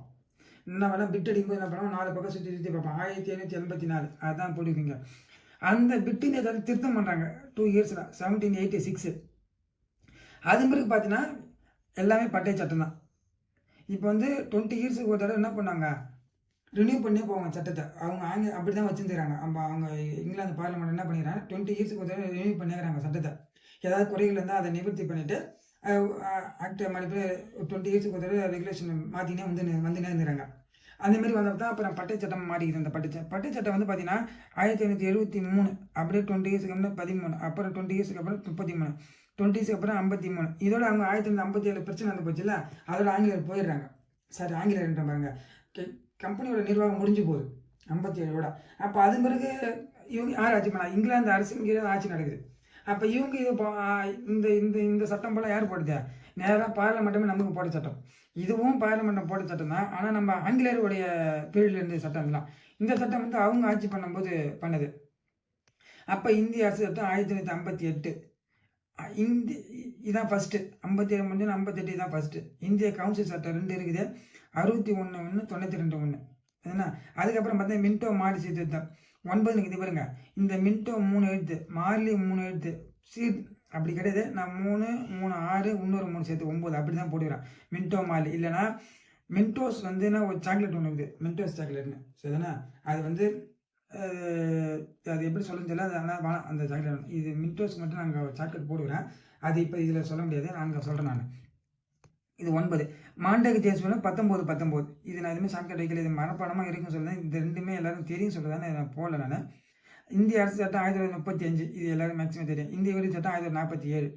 என்ன பண்ணால் பிட் அடிக்கும்போது என்ன பண்ணுவோம், 4 பக்கம் சுற்றி பார்ப்பான். 1784 அதுதான் போட்டுருக்கீங்க. அந்த பிட்டிஞ்சா சட்டம் திருத்தம் பண்ணுறாங்க 2 இயர்ஸில் 1786. அது பிறகு பார்த்தீங்கன்னா எல்லாமே பட்டை சட்டம் தான். இப்போ வந்து 20 இயர்ஸுக்கு ஒரு தடவை என்ன பண்ணாங்க, ரினியூ பண்ணி போவாங்க சட்டத்தை. அவங்க அப்படி தான் வச்சுருந்துக்கிறாங்க. அவங்க இங்கிலாந்து பார்லிமெண்ட் என்ன பண்ணிக்கிறாங்க, 20 இயர்ஸுக்கு ஒரு தடவை ரினியூ பண்ணிக்கிறாங்க சட்டத்தை. ஏதாவது குறைகள் இருந்தால் அதை நிவர்த்தி பண்ணிவிட்டு ஆக்ட் மறுபடி 20 இயர்ஸுக்கு ஒரு தடவை ரெகுலேஷன் மாற்றினே வந்துனே இருந்துறாங்க. அந்தமாரி வந்தப்போ தான் அப்புறம் பட்டை சட்டம் மாட்டிக்கிது. அந்த பட்டை சட்டம் வந்து பார்த்தீங்கன்னா 1573. அப்படியே 20 இயர்ஸுக்கு அப்புறம் 13. அப்புறம் 20 இயர்ஸுக்கு அப்புறம் 33. 20 இயர்ஸுக்கு அப்புறம் 53. இதோட அவங்க 1957 பிரச்சனை வந்து போச்சுல, அதோட ஆங்கிலேயர் போயிடுறாங்க. சாரி ஆங்கிலேயர்ன்ற பாருங்க, கம்பெனியோட நிர்வாகம் முடிஞ்சு போகுது 57ஓட. அப்போ அது பிறகு இவங்க யார் ஆட்சி பண்ணா, இங்கிலாந்து அரசு ஆட்சி நடக்குது. அப்போ இவங்க இந்த சட்டம் போல யார் போடுது, நேராக பார்லிமெண்ட்டுமே நமக்கு போட்ட சட்டம். இதுவும் பார்லிமெண்ட்டம் போட்ட சட்டம் தான். ஆனால் நம்ம ஆங்கிலேயருடைய பீரியட்ல இருந்த சட்டம் தான். இந்த சட்டம் வந்து அவங்க ஆட்சி பண்ணும்போது பண்ணுது. அப்போ இந்திய அரசு சட்டம் 1958. இதான் ஃபர்ஸ்ட்டு. 57 முடிஞ்சு 58 தான் ஃபர்ஸ்ட்டு. இந்திய கவுன்சில் சட்டம் 2 இருக்குது, 61 92 ஏன்னா அதுக்கப்புறம் பார்த்தா மின்டோ மாறி சீர்திருத்தம் 9 இது பாருங்க. இந்த மின்டோ 3 எழுத்து, மார்லி 3 எழுத்து, அப்படி கிடையாது. நான் 3 6 இன்னொரு 3 சேர்த்து 9 அப்படி தான் போட்டுக்கிறேன். Minto Marley. இல்லைன்னா மின்டோஸ் வந்துன்னா ஒரு சாக்லேட் ஒன்று இருக்குது, மின்டோஸ் சாக்லேட்னு சரிதானே. அது வந்து அது எப்படி சொல்லுன்னு தெரியல. அது ஆனால் அந்த சாக்லேட் இது மின்டோஸ்க்கு மட்டும் நாங்கள் சாக்லேட் போடுகிறேன். அது இப்போ இதில் சொல்ல முடியாது, நாங்கள் சொல்கிறேன் நான். இது 9. மாண்டேக் சேஞ்ச் பண்ண 19. இது நான் எதுவுமே ஷார்ட்கட் வைக்கல, இது மனப்பாடமாக இருக்குன்னு சொல்லுறேன். இந்த ரெண்டுமே எல்லாரும் தெரியும் சொல்லுறதானே நான் போடல. நான் இந்திய அரசு சட்டம் 1935, இது எல்லாரும் மேக்ஸிமம் தெரியும். இந்திய விடுதலை சட்டம் 1947,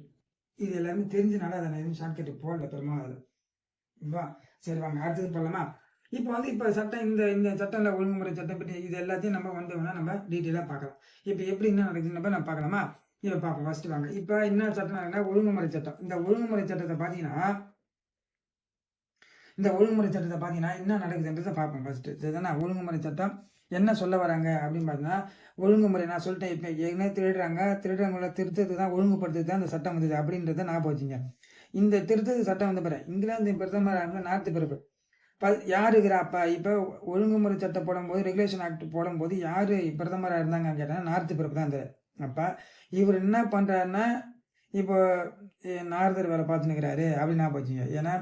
இது எல்லாருமே தெரிஞ்சனால அதை நான் எதுவும் ஷார்ட்கட் போடல பெருமாள் அதில். சரி வாங்க அடுத்தது போடலாமா. இப்போ வந்து இப்போ சட்டம் இந்த சட்டம்ல ஒழுங்குமுறை சட்டம் பற்றி இது எல்லாத்தையும் நம்ம வந்தோம்னா நம்ம டீட்டெயிலாக பார்க்கலாம். இப்போ எப்படி என்ன நடக்குதுன்னு நான் பார்க்கலாமா. இப்போ பார்ப்போம். ஃபர்ஸ்ட் வாங்க. இப்போ என்ன சட்டம் நடக்குதுன்னா ஒழுங்குமுறை சட்டம். இந்த ஒழுங்குமுறை சட்டத்தை பார்த்தீங்கன்னா என்ன நடக்குதுன்றதை பார்ப்போம் ஃபர்ஸ்ட். சரிதானே. ஒழுங்குமுறை சட்டம் என்ன சொல்ல வராங்க அப்படின்னு பார்த்தீங்கன்னா, ஒழுங்குமுறை நான் சொல்லிட்டேன். இப்போ ஏற்கனவே திருடுறவங்கள திருத்தத்துக்கு தான் ஒழுங்குபடுத்துறது தான் இந்த சட்டம் வந்தது அப்படின்றத ஞாபகம் வச்சுங்க. இந்த திருத்தத்து சட்டம் வந்த பிறகு இங்கிலாந்து பிரதமர் நார்த்து பிறப்பு யார் இருக்கிறாப்பா. இப்போ ஒழுங்குமுறை சட்டம் போடும்போது, ரெகுலேஷன் ஆக்ட் போடும்போது யார் பிரதமராக இருந்தாங்க கேட்டால் நார்த்து பிறப்பு தான் அந்த அப்பா. இவர் என்ன பண்ணுறாருன்னா, இப்போ நாரதர் வேலை பார்த்துன்னுக்கிறாரு அப்படின்னு நான் போச்சுங்க. ஏன்னா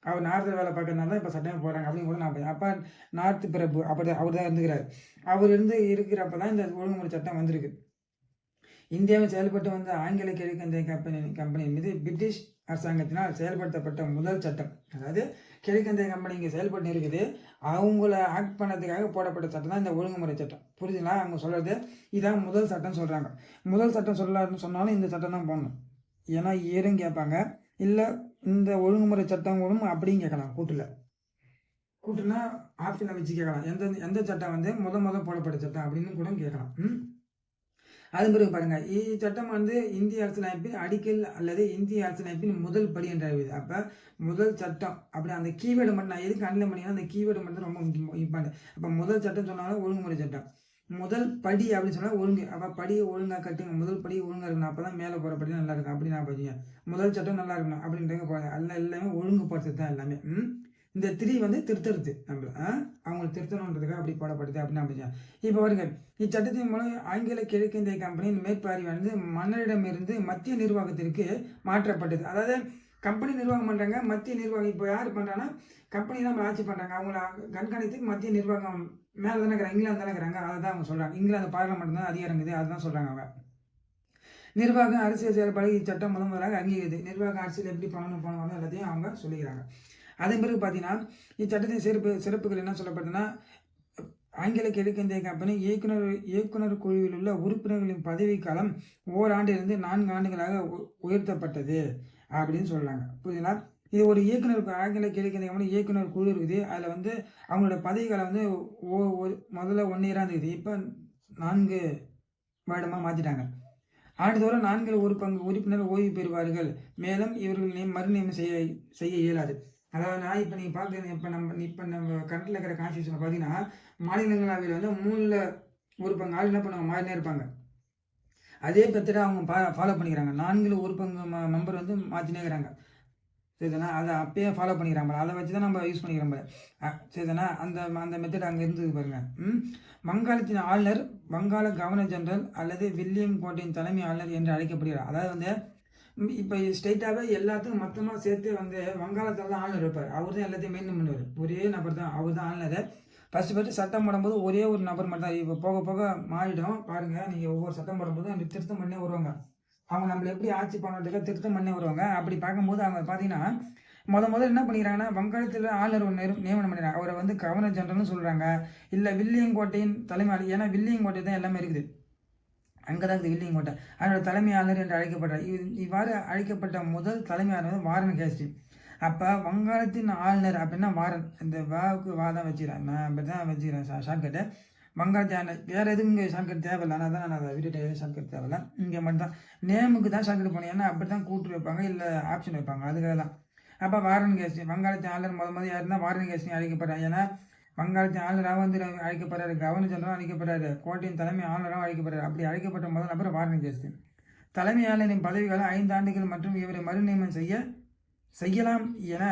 அவர் நாரதர் வேலை பார்க்கறதுனால தான் இப்போ சட்டம் போடுறாங்க அப்படின்னு கூட நான் போய் அப்பா நார்த்து பிறப்பு அப்படி அவர் தான் இருந்துக்கிறாரு. அவர் இருக்கிறப்ப தான் இந்த ஒழுங்குமுறை சட்டம் வந்திருக்கு. இந்தியாவில் செயல்பட்டு வந்த ஆங்கில கிழக்கிந்திய கம்பெனி மீது பிரிட்டிஷ் அரசாங்கத்தினால் செயல்படுத்தப்பட்ட முதல் சட்டம். அதாவது கிழக்கிந்திய கம்பெனி இங்கே செயல்பட்டு இருக்குது, அவங்கள ஆக்ட் பண்ணதுக்காக போடப்பட்ட சட்டம் தான் இந்த ஒழுங்குமுறை சட்டம். புரியுதுங்களா. அவங்க சொல்றது இதான் முதல் சட்டம் சொல்றாங்க. முதல் சட்டம் சொல்லாருன்னு சொன்னாலும் இந்த சட்டம் தான் போடணும். ஏன்னா ஏறும் கேட்பாங்க, இல்லை இந்த ஒழுங்குமுறை சட்டம் கூட அப்படியும் கேட்கலாம். கூட்டுனா ஆப்ஷனை வச்சு கேட்கலாம். எந்த சட்டம் வந்து முதல் போடப்பட்ட சட்டம் அப்படின்னு கூட கேட்கலாம். அது பிறகு பாருங்க, இச்சட்டம் இந்திய அரசியலமைப்பின் அடிக்கல் அல்லது இந்திய அரசியலமைப்பின் முதல் படி என்று அறிவுது. அப்ப முதல் சட்டம் அப்படி அந்த கீவேர்டு மட்டும் நான் எதுக்கு அண்டர்லைன் பண்ணினா அந்த கீவேர்டு மட்டும் ரொம்ப இம்பார்ட்டன்ட். அப்ப முதல் சட்டம் சொன்னாலும் ஒழுங்குமுறை சட்டம். முதல் படி அப்படின்னு சொன்னா ஒழுங்கு. அப்ப படியை ஒழுங்கா கட்டுங்க, முதல் படி ஒழுங்கா இருக்கணும், அப்பதான் மேல போற படி நல்லா இருக்கும் அப்படின்னு நான் பார்த்தீங்க. முதல் சட்டம் நல்லா இருக்கணும் அப்படின்றத போறாங்க. எல்லாமே ஒழுங்குபடுத்துறது தான் எல்லாமே. இந்த 3 திருத்தறது நம்மள அவங்களை திருத்தணுன்றதுக்காக அப்படி போடப்படுது அப்படின்னு நான். இப்போ பாருங்க, இச்சட்டத்தின் மூலம் ஆங்கில கிழக்கிந்திய கம்பெனியின் மேற்பார்வை மன்னரிடமிருந்து மத்திய நிர்வாகத்திற்கு மாற்றப்பட்டது. அதாவது கம்பெனி நிர்வாகம் பண்றாங்க, மத்திய நிர்வாகம் இப்போ யார் பண்றாங்கன்னா கம்பெனி தான் ஆட்சி பண்றாங்க. அவங்கள கண்காணித்துக்கு மத்திய நிர்வாகம் மேலே தானே இருக்கிறாங்க, இங்கிலாந்து தானே இருக்கிறாங்க. அதை தான் அவங்க சொல்றாங்க. இங்கிலாந்து பார்லிமெண்ட் தான் அதிகாரம் இருக்குது, அதுதான் சொல்றாங்க அவங்க. நிர்வாகம் அரசியல் செயல்பாடு இச்சட்டம் முதலாக அங்கீகரிது. நிர்வாகம் அரசியல் எப்படி பண்ணணும் எல்லாத்தையும் அவங்க சொல்லிக்கிறாங்க. அதன் பிறகு பார்த்தீங்கன்னா இச்சட்டத்தின் சிறப்புகள் என்ன சொல்லப்படுதுன்னா, ஆங்கில கிழக்கிந்திய கம்பெனி இயக்குனர் குழுவில் உள்ள உறுப்பினர்களின் பதவிக்காலம் ஓராண்டிலிருந்து 4 ஆண்டுகளாக உயர்த்தப்பட்டது அப்படின்னு சொல்றாங்க. புரியுதுங்களா. இது ஒரு இயக்குனர் ஆங்கில கிழக்கிந்திய கம்பெனி இயக்குனர் குழு இருக்குது. அதில் அவங்களோட பதவிக்காலம் முதல்ல 1 இயராக இருந்தது, இப்போ 4 வருடமாக மாற்றிட்டாங்க. ஆண்டுதோறும் 4 உறுப்பினர் ஓய்வு பெறுவார்கள். மேலும் இவர்கள் மறுநியமனம் செய்ய இயலாது. அதாவது நான் இப்போ நீங்கள் பார்க்குறது இப்போ நம்ம கரண்ட்டில் இருக்கிற கான்ஸ்டியூஷனை பார்த்தீங்கன்னா மாநிலங்களவையில் 3 உறுப்பினர் ஆள் என்ன பண்ணுவாங்க, மாறினே இருப்பாங்க. அதே பத்திர அவங்க ஃபாலோ பண்ணிக்கிறாங்க. 4 உறுப்பினர் மெம்பர் மாற்றினே இருக்கிறாங்க. சரிதானா. அதை அப்பயே ஃபாலோ பண்ணிக்கிறாங்க. அதை வச்சு தான் நம்ம யூஸ் பண்ணிக்கிறோம். சரிதானா. அந்த மெத்தட் அங்கே இருந்தது பாருங்க. வங்காளத்தின் ஆளுநர் வங்காள கவர்னர் ஜெனரல் அல்லது வில்லியம் கோட்டையின் தலைமை ஆளுநர் என்று அழைக்கப்படுகிறார். அதாவது இப்போ ஸ்ட்ரெயிட்டாகவே எல்லாத்துக்கும் மொத்தமாக சேர்த்து வங்காளத்தில் தான் ஆளுநர் இருப்பார். அவர் தான் எல்லாத்தையும் மெயின்டைன் பண்ணுவார். ஒரே நபர் தான், அவர் தான் ஆளுநர். ஃபர்ஸ்ட் சட்டம் போடும்போது ஒரே ஒரு நபர் மட்டும் தான். இப்போ போக போக மாறிடும் பாருங்க. நீங்கள் ஒவ்வொரு சட்டம் போடும்போது அந்த திருத்தம் பண்ணே வருவாங்க. அவங்க நம்மளை எப்படி ஆட்சி பண்ணுறதுக்காக திருத்தம் பண்ணே வருவாங்க. அப்படி பார்க்கும்போது அவங்க பார்த்தீங்கன்னா முதல்ல என்ன பண்ணிக்கிறாங்கன்னா வங்காளத்தில் ஆளுநர் நியமனம் பண்ணிடுறாங்க. அவரை கவர்னர் ஜெனரல்னு சொல்கிறாங்க. இல்லை வில்லியம் கோட்டையின் தலைமை, ஏன்னா வில்லியம் கோட்டை தான் எல்லாமே இருக்குது, அங்கே தான் இருக்குது வில்லியம் கோட்டை. அதனோட தலைமை ஆளுநர் என்று அழைக்கப்படுறார். இவ்வாறு அழைக்கப்பட்ட முதல் தலைமை ஆளுநர் வாரன் ஹேஸ்டிங்ஸ். அப்போ வங்காளத்தின் ஆளுநர் அப்படின்னா வாரன், இந்த வாவுக்கு தான் வச்சுக்கிறேன், நான் அப்படி தான் வச்சுக்கிறேன் ஷார்ட்கட்டு. வங்காளத்தின் ஆளுநர், வேறு எதுவும் இங்கே ஷார்ட்கட் தேவையில்லை. ஆனால் தான் நான் அதை விட்டுட்டு ஷார்ட்கட் தேவையில்லை. இங்கே மட்டும் தான் நேமுக்கு தான் ஷார்ட்கட் போனேன். ஏன்னா அப்படி தான் கூட்டு வைப்பாங்க, இல்லை ஆப்ஷன் வைப்பாங்க, அதுக்காக தான். அப்போ வாரன் ஹேஸ்டிங்ஸ் வங்காளத்தின் ஆளுநர் முதல் யாருன்னா வாரன் ஹேஸ்டிங்ஸ் அழைக்கப்படுறாங்க. ஏன்னா வங்காளத்தின் ஆளுநராக அழைக்கப்படுறாரு, கவர்னர் ஜெனரலாக அழைக்கப்படுறாரு, கோட்டையின் தலைமை ஆளுநராக அழைக்கப்படுறாரு. அப்படி அழைக்கப்பட்ட முதல் நபர் வாரன் ஹேஸ்டிங்ஸ். தலைமை ஆளுநரின் பதவிக்காலம் 5 ஆண்டுகள் மற்றும் இவரை மறுநியமனம் செய்யலாம் என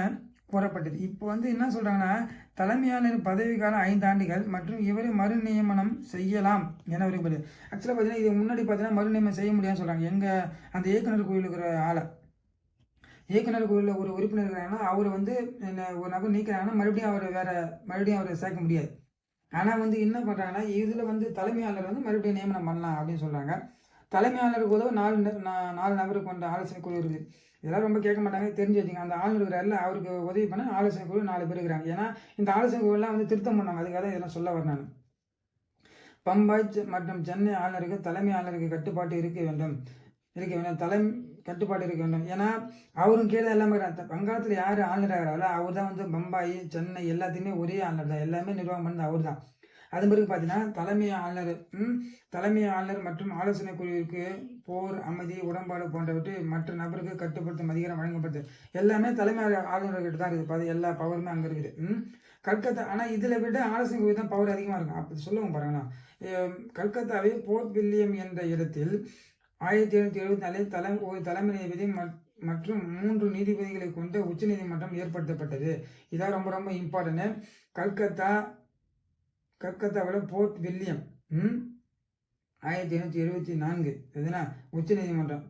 கூறப்பட்டது. இப்போ என்ன சொல்றாங்கன்னா, தலைமை ஆளுநரின் பதவிக்காலம் 5 ஆண்டுகள் மற்றும் இவரை மறுநியமனம் செய்யலாம் என விரும்புது. ஆக்சுவலாக பார்த்தீங்கன்னா இது முன்னாடி பார்த்தீங்கன்னா மறுநியமனம் செய்ய முடியாதுன்னு சொல்றாங்க. அந்த இயக்குனர் குழுவில் இருக்கிற ஆளை, இயக்குனர் குழுவில் ஒரு உறுப்பினர் இருக்கிறாங்கன்னா அவர் ஒரு நபர் நீக்கிறாங்கன்னா மறுபடியும் அவரை சேர்க்க முடியாது. ஆனால் என்ன பண்ணுறாங்கன்னா இதில் தலைமையாளர் மறுபடியும் நியமனம் பண்ணலாம் அப்படின்னு சொல்கிறாங்க. தலைமையாளருக்கு உதவ 4 நபருக்கு கொண்ட ஆலோசனை குழு இருக்குது. இதெல்லாம் ரொம்ப கேட்க மாட்டாங்க, தெரிஞ்சு வச்சுங்க. அந்த ஆளுநர் இருக்கிறாருல, அவருக்கு உதவி பண்ண ஆலோசனை குழு 4 பேர் இருக்கிறாங்க. ஏன்னா இந்த ஆலோசனை குழுலாம் வந்து திருத்தம் பண்ணுவாங்க. அதுக்காக தான் இதெல்லாம் சொல்ல வரேன் நான். பம்பாய் மற்றும் சென்னை ஆளுநருக்கு தலைமை ஆளுநருக்கு கட்டுப்பாடு இருக்க வேண்டும். கட்டுப்பாடு இருக்க வேண்டும். ஏன்னா அவரும் கீழே எல்லாமே வங்காளத்தில் யார் ஆளுநர் ஆகிறாரோ அவர் தான் வந்து பம்பாய் சென்னை எல்லாத்தையுமே ஒரே ஆளுநர் தான். எல்லாமே நிர்வாகம் பண்ணது அவர் தான். அது பிறகு பார்த்தீங்கன்னா தலைமை ஆளுநர் மற்றும் ஆலோசனை குழுவிற்கு போர், அமைதி, உடன்பாடு போன்றவற்றை மற்ற நபருக்கு கட்டுப்படுத்தும் அதிகாரம் வழங்கப்படுது. எல்லாமே தலைமை ஆளுநர்கிட்ட தான் இருக்குது. எல்லா பவருமே அங்கே இருக்குது. கல்கத்தா, ஆனால் இதில் விட ஆலோசனை குழு தான் பவர் அதிகமாக இருக்கும். அப்படி சொல்லுவோம் பாருங்களா. கல்கத்தாவை போர்ட் வில்லியம் என்ற இடத்தில் 1774 ஒரு தலைமை நீதிபதி மற்றும் 3 நீதிபதிகளை கொண்ட உச்ச நீதிமன்றம் ஏற்படுத்தப்பட்டது. இதான் ரொம்ப ரொம்ப இம்பார்ட்டன்ட். கல்கத்தாவில் போர்ட் வில்லியம் 1874 எதுனா உச்ச நீதிமன்றம்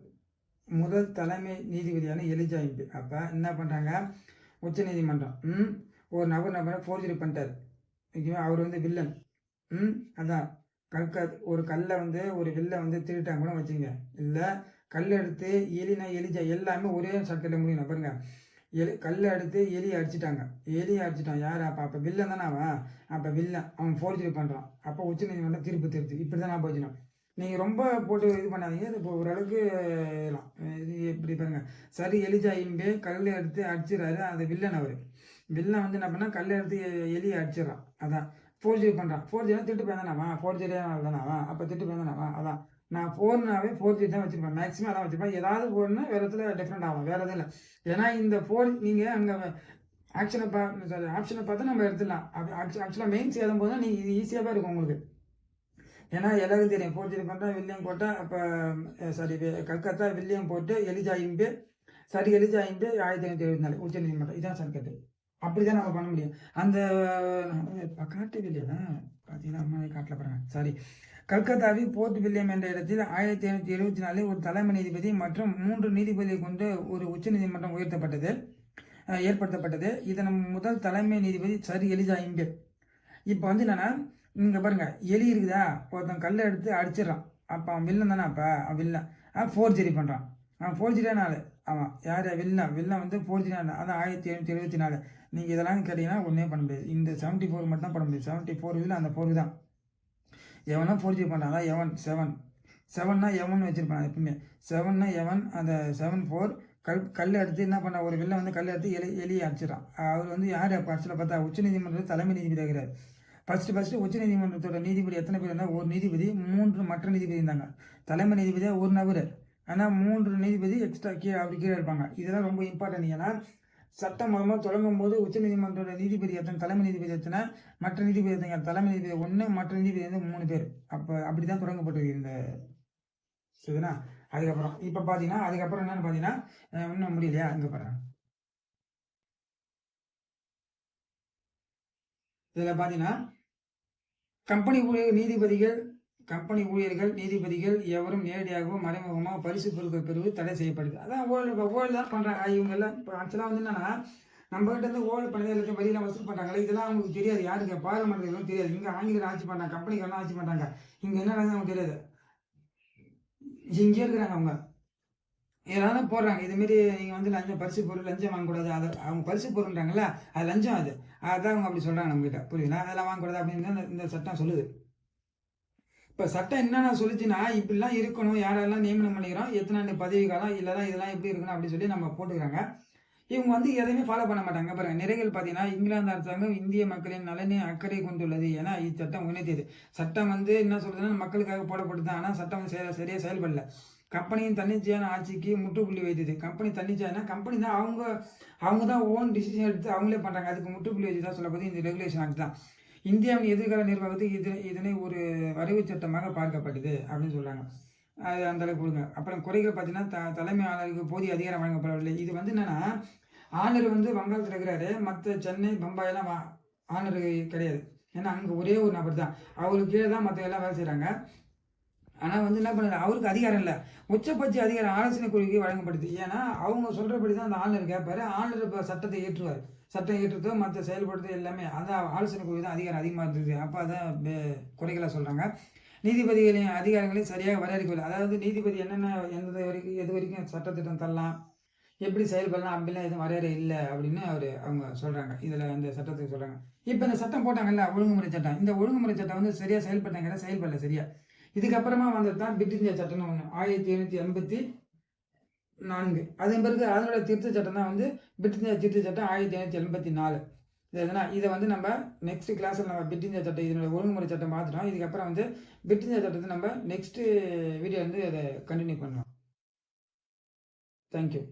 முதல் தலைமை நீதிபதியான எலிஜா இம்பே. அப்போ என்ன பண்ணுறாங்க, உச்ச நீதிமன்றம் ஒரு நபரை ஃபோர்ஜரி பண்ணிட்டார். ஓகேவா, அவர் வந்து வில்லன். அதான் ஒரு கல்லை வந்து ஒரு வில்லை வந்து திருட்டாங்க கூட வச்சுங்க. இல்லை கல் எடுத்து எலிஜா எல்லாமே ஒரே சட்டத்தில் முடியும் பாருங்க. கல்லை எடுத்து எலியை அடிச்சிட்டான் யார்? அப்போ வில்லன் தானே அவன். அப்போ வில்லன் அவன் ஃபோர்ஜரி பண்ணுறான். அப்போ உச்ச நீதிமன்றம் தீர்ப்பு இப்படி தான் நான் போச்சுனா. நீங்கள் ரொம்ப போட்டு இது பண்ணாதீங்க. இது இப்போ ஓரளவுக்கு இது எப்படி பாருங்க. சரி, எலிஜா இம்பே கல்லை எடுத்து அடிச்சிடறாரு. அந்த வில்லன் வில்லன் வந்து என்ன பண்ணால் கல்லை எடுத்து எலியை அடிச்சிடறான். அதான் ஃபோர்ஜரி பண்ணுறான். ஃபோர்ஜரினா திட்டு போயிருந்தானாவா? ஃபோர்ஜரியாக தானாவா? அப்போ திட்டு போயிருந்தானாவா? அதான் நான் ஃபோர்னாவே ஃபோர்ஜரி தான் வச்சுருப்பேன். மேக்ஸிமம் அதான் வச்சுருப்பேன். ஏதாவது ஃபோர்னா வேறு இடத்துல டிஃப்ரெண்ட் ஆகும், வேறு எதுவும் இல்லை. ஏன்னா இந்த ஃபோர் நீங்கள் அங்கே ஆப்ஷனை பார்த்து நம்ம எடுத்துடலாம். ஆக்சுவலாக மெயின்ஸ் எழுதும் போது தான் நீங்கள் இது ஈஸியாகவே இருக்கும் உங்களுக்கு. ஏன்னா எல்லாருக்கும் தெரியும் ஃபோர்ஜரி பண்ணுறா வில்லியம் போட்டால். அப்போ கல்கத்தா வில்லியம் போட்டு எலிஜா இம்பே 1874 உச்ச நீதிமன்றம். இதான் சர்க்கட்டு. அப்படி தான் நம்ம பண்ண முடியும். அந்த காட்டவே இல்லையா பார்த்தீங்கன்னா அம்மா காட்டில் பாருங்க. கல்கத்தாவில் போர்ட் வில்லியம் என்ற இடத்தில் 1774 ஒரு தலைமை நீதிபதி மற்றும் 3 நீதிபதியை கொண்டு ஒரு உச்ச நீதிமன்றம் ஏற்படுத்தப்பட்டது. இதன் முதல் தலைமை நீதிபதி சரி எலிஜா இம்பே. இப்போ வந்து என்னன்னா இங்கே பாருங்க, எலி இருக்குதா, ஒருத்தன் கல்லை எடுத்து அடிச்சிடறான். அப்போ அவன் வில்லன் தானே. அப்போ அவன் வில்லன் ஃபோர்ஜரி பண்ணுறான். அவன் ஃபோர்ஜரியான ஆள். அவன் யார்? வில்லன் வந்து ஃபோர்ஜரியான. அதான் 1774. நீங்கள் இதெல்லாம் கேட்டிங்கன்னா ஒன்றே பண்ண முடியாது. இந்த 74 மட்டும் தான் பண்ண முடியும். 74 இதில் அந்த 4 தான். எவனா ஃபோர்ஜரி பண்ணுறாங்க. எவன் 7னா எவன் வச்சுருப்பாங்க எப்பவுமே. 7னா எவன். அந்த 7 கல் எடுத்து என்ன பண்ண, ஒரு வில்லை வந்து கல் எடுத்து எலியை அடிச்சிடறான். அவர் வந்து யார்? பட்சில் பார்த்தா உச்ச நீதிமன்றத்தில் தலைமை நீதிபதி ஆகிறார். ஃபஸ்ட்டு உச்ச நீதிமன்றத்தோட நீதிபதி எத்தனை பேர் இருந்தால்? ஒரு நீதிபதி, 3 மற்ற நீதிபதி இருந்தாங்க. தலைமை நீதிபதியாக ஒரு நபர், ஆனால் 3 நீதிபதி எக்ஸ்ட்ரா கீழே இருப்பாங்க. இதெல்லாம் ரொம்ப இம்பார்ட்டன்ட். ஏன்னா சட்டம் மூலமாக தொடங்கும் போது உச்ச நீதிமன்றோட நீதிபதி எத்தனை, தலைமை நீதிபதி எத்தனை, மற்ற நீதிபதி எத்தனை? தலைமை நீதிபதி 1, மற்ற நீதிபதி வந்து 3 பேர். அப்படி தான் தொடங்கப்பட்டது இந்த சரிண்ணா. அதுக்கப்புறம் இப்போ பார்த்தீங்கன்னா என்னென்னு பார்த்தீங்கன்னா இன்னும் முடியலையா? இங்கே பாருங்க. இதில் பார்த்தீங்கன்னா கம்பெனி ஊழியர்கள் நீதிபதிகள் எவரும் நேரடியாகவோ மறைமுகமாக பரிசு பொருட்கள் பெறுவது தடை செய்யப்படுது. அதான் ஓல்டு தான் பண்ணுறாங்க இவங்க எல்லாம். இப்போ ஆக்சுவலாக வந்து என்னன்னா நம்ம கிட்ட இருந்து ஓல்டு பண்ணி வழியெல்லாம் வசூல் பண்ணுறாங்களே, இதெல்லாம் அவங்களுக்கு தெரியாது. யாருக்கு? பாராளுமன்றத்துக்கு தெரியாது. இங்கே ஆங்கிலம் ஆட்சி பண்ணுறாங்க, கம்பெனிகள்லாம் ஆட்சி பண்ணுறாங்க. இங்கே என்ன அவங்களுக்கு தெரியாது. இங்கே இருக்கிறாங்க அவங்க ஏதாவது போடுறாங்க. இதுமாரி நீங்கள் வந்து லஞ்சம் வாங்கக்கூடாது. அதை அவங்க பரிசு பொருள்ன்றாங்கல்ல, அது லஞ்சம். அதான் அவங்க அப்படி சொல்கிறாங்க நம்மகிட்ட. புரியுதுங்களா? அதெல்லாம் வாங்கக்கூடாது அப்படின்னு இந்த சட்டம் சொல்லுது. இப்போ சட்டம் என்னென்ன சொல்லிச்சுன்னா இப்படிலாம் இருக்கணும், யாரெல்லாம் நியமனம் பண்ணிக்கிறோம், எத்தனை பதவி காலம், இல்லைதான் இதெல்லாம் எப்படி இருக்கணும் அப்படின்னு சொல்லி நம்ம போட்டுக்கிறாங்க. இவங்க வந்து எதையுமே ஃபாலோ பண்ண மாட்டாங்க. பாருங்க, நிறைகள் பார்த்தீங்கன்னா இங்கிலாந்து அரசாங்கம் இந்திய மக்களின் நலனை அக்கறை கொண்டுள்ளது. ஏன்னா இச்சட்டம் உணர்த்தியது. சட்டம் வந்து என்ன சொல்றதுன்னா மக்களுக்காக போடப்பட்டது. ஆனால் சட்டம் வந்து சரியாக செயல்படல. கம்பெனியின் தன்னிச்சையான ஆட்சிக்கு முற்றுப்புள்ளி வைத்தது. கம்பெனி தன்னிச்சையான கம்பெனி தான் அவங்க தான் ஓன் டிசிஷன் எடுத்து அவங்களே பண்ணுறாங்க. அதுக்கு முற்றுப்புள்ளி வச்சு தான் சொல்லப்படுது இந்த ரெகுலேஷன் ஆக்ட் தான். இந்தியாவின் எதிர்கால நிர்வாகத்துக்கு இதனை ஒரு வரைவு சட்டமாக பார்க்கப்பட்டது அப்படின்னு சொல்கிறாங்க. அது அந்தளவுக்கு கொடுங்க. அப்புறம் குறைகள் பார்த்தீங்கன்னா தலைமை ஆளுநருக்கு போதிய அதிகாரம் வழங்கப்படவில்லை. இது வந்து என்னன்னா ஆளுநர் வந்து வங்காளத்தில் இருக்கிறாரு. மற்ற சென்னை பம்பாயெல்லாம் ஆளுநர் கிடையாது. ஏன்னா அங்கே ஒரே ஒரு நபர் தான். அவருக்கு கீழே தான் மற்ற எல்லாம் வேலை செய்கிறாங்க. ஆனால் வந்து என்ன பண்ணுறது, அவருக்கு அதிகாரம் இல்லை. உச்சபட்ச அதிகாரம் ஆலோசனை குழுவுக்கு வழங்கப்படுது. ஏன்னா அவங்க சொல்கிறபடி தான் அந்த ஆளுநர் கேட்பாரு. ஆளுநர் இப்போ சட்டத்தை ஏற்றுவார். சட்டம் ஏற்றுறதோ மற்ற செயல்படுறது எல்லாமே அதான் ஆலோசனை குழு தான் அதிகாரம் அதிகமாக இருந்தது. அப்போ அதான் குறைகளாக சொல்கிறாங்க. நீதிபதிகளின் அதிகாரங்களை சரியாக வரையறுக்கவில்லை. அதாவது நீதிபதி எது வரைக்கும் சட்டத்திட்டம் தரலாம், எப்படி செயல்படலாம் அப்படிலாம் எதுவும் வரையறை இல்லை அப்படின்னு அவங்க சொல்கிறாங்க. இதில் அந்த சட்டத்துக்கு சொல்கிறாங்க. இப்போ இந்த சட்டம் போட்டாங்கல்ல, ஒழுங்குமுறை சட்டம். இந்த ஒழுங்குமுறை சட்டம் வந்து சரியாக செயல்பட்டாங்க, செயல்படல சரியா. இதுக்கப்புறமா வந்தது தான் பிட் இந்தியா சட்டம்னு ஒன்று 1784. அதன் பிறகு அதனோட திருத்த சட்டம் தான் வந்து பிட் இந்தியா திருத்த சட்டம் 1784. இதை வந்து நம்ம நெக்ஸ்ட் கிளாஸில் நம்ம பிட் இந்தியா சட்டம் இதனோட ஒழுங்குமுறை சட்டம் பார்த்துட்டோம். இதுக்கப்புறம் வந்து பிட் இந்தியா சட்டத்தை நம்ம நெக்ஸ்ட் வீடியோ வந்து அதை கண்டினியூ பண்ணலாம். தேங்க்யூ.